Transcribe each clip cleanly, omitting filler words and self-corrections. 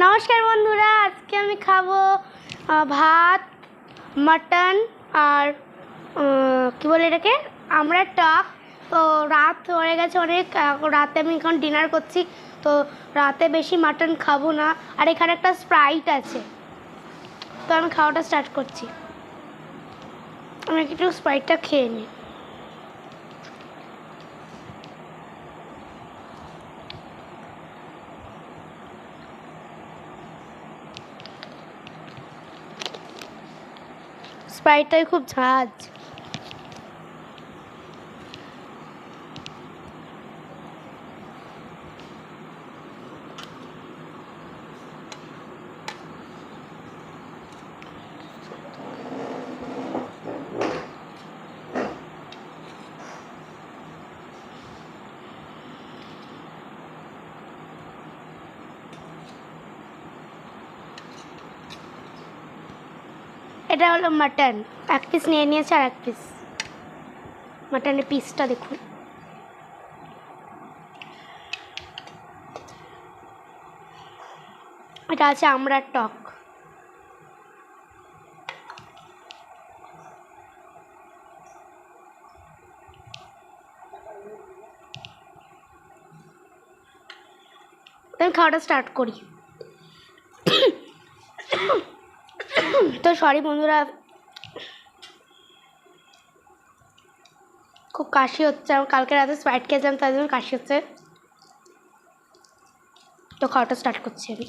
নমস্কার বন্ধুরা, আজকে আমি খাবো ভাত, মাটন আর কি বলে এটাকে আমরা টক। তো রাত হয়ে গেছে অনেক, রাতে আমি এখন ডিনার করছি, তো রাতে বেশি মাটন খাবো না। আর এখানে একটা স্প্রাইট আছে, তো আমি খাওয়াটা স্টার্ট করছি। আমি একটু স্প্রাইটটা খেয়ে নিই। স্প্রাইটটাই খুব ঝাঁজ। এটা হলো মাটন, এক পিস নিয়ে নিয়েছে আর এক পিস। মাটনের পিসটা দেখুন। এটা আছে আমড়ার টক। আমি খাওয়াটা স্টার্ট করি। তো সরি বন্ধুরা, খুব কাশি হচ্ছে। আমার কালকে রাতে স্প্রাইট খেয়েছিলাম, তাই জন্য কাশি হচ্ছে। তো খাওয়াটা স্টার্ট করছি আমি।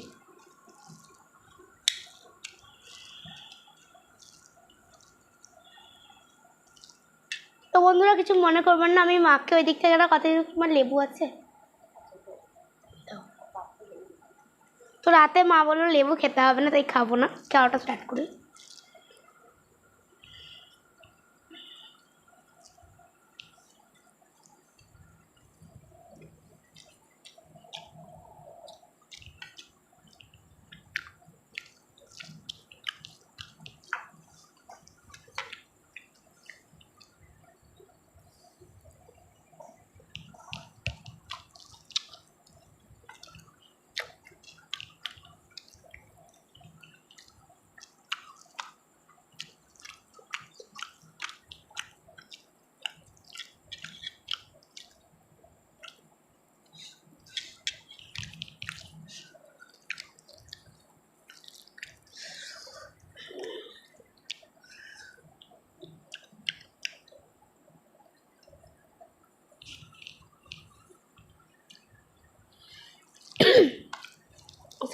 তো বন্ধুরা কিছু মনে করবেন না, আমি মাকে ওই দিক থেকে একটা কথা, তোমার লেবু আছে? তো রাতে মা বললো লেবু খেতে হবে না, তাই খাবো না। খাওয়াটা স্টার্ট করি।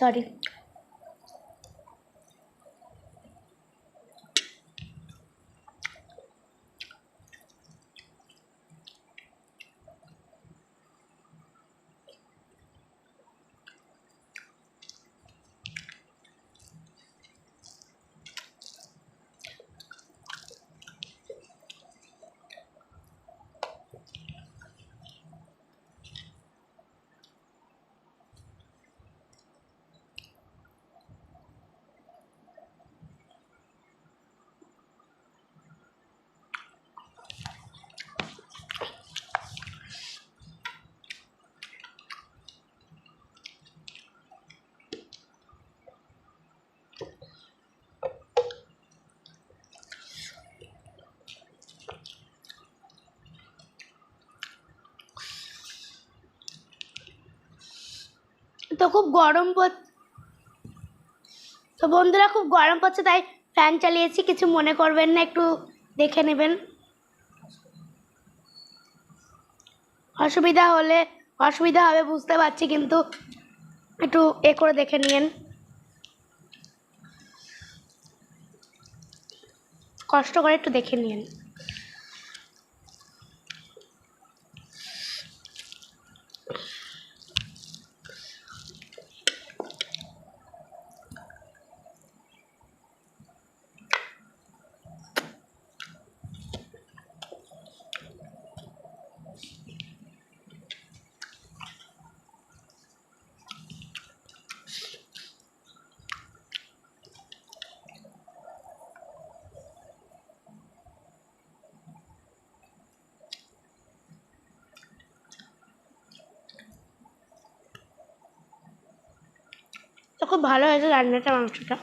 সরি। তো খুব গরম পড়ছে, তো বন্ধুরা খুব গরম পড়ছে, তাই ফ্যান চালিয়েছি। কিছু মনে করবেন না, একটু দেখে নেবেন। অসুবিধা হবে বুঝতে পারছি, কিন্তু একটু করে দেখে নিন, কষ্ট করে একটু দেখে নিন। খুব ভালো হয়েছে রান্নাটা, মাংসটা।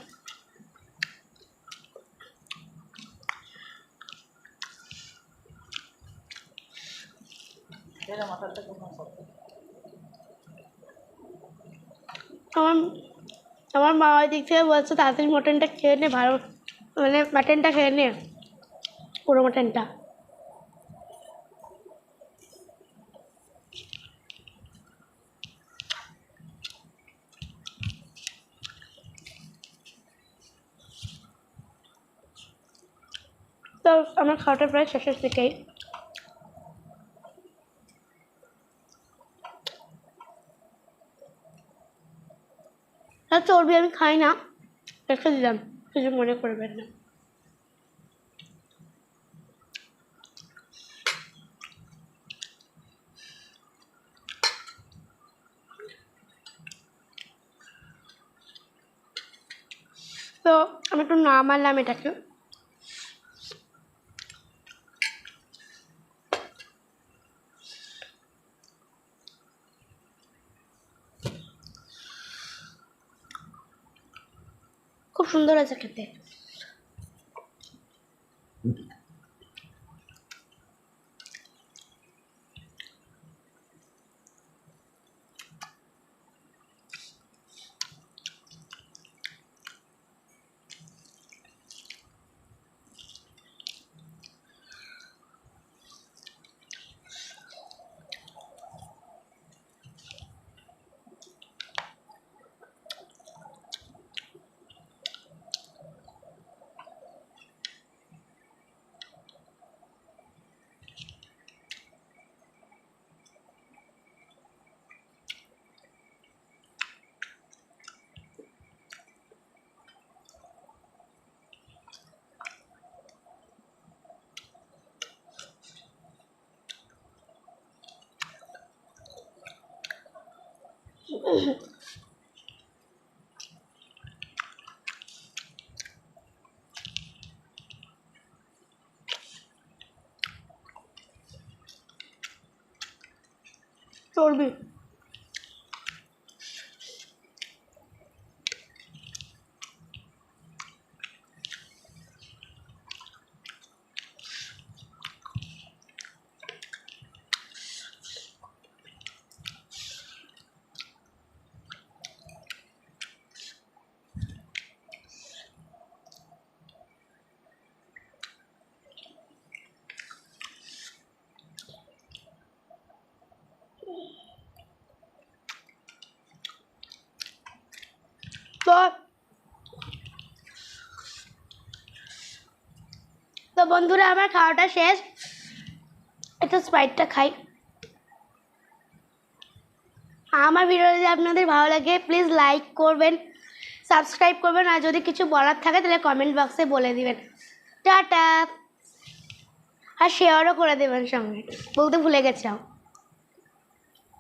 আমার আমার মা ওই দিক থেকে বলছে তাড়াতাড়ি মটনটা খেয়ে নে, ভালো মানে মাটনটা খেয়ে নে, পুরো মটনটা। তো আমার খাওয়াটা প্রায় শেষের দিকেই। আর চর্বি আমি খাই না, রেখে দিলাম, কিছু মনে করবেন না। তো আমি একটু নামালাম এটাকে। খুব সুন্দর আছে খেতে। চর্বি। তো তো বন্ধুরা, আমার খাওয়াটা শেষ, একটু স্প্রাইটটা খাই। আমার ভিডিও যদি আপনাদের ভালো লাগে প্লিজ লাইক করবেন, সাবস্ক্রাইব করবেন, আর যদি কিছু বলার থাকে তাহলে কমেন্ট বক্সে বলে দিবেন। টাটা। আর শেয়ারও করে দেবেন সঙ্গে, বলতে ভুলে গেছিলাম।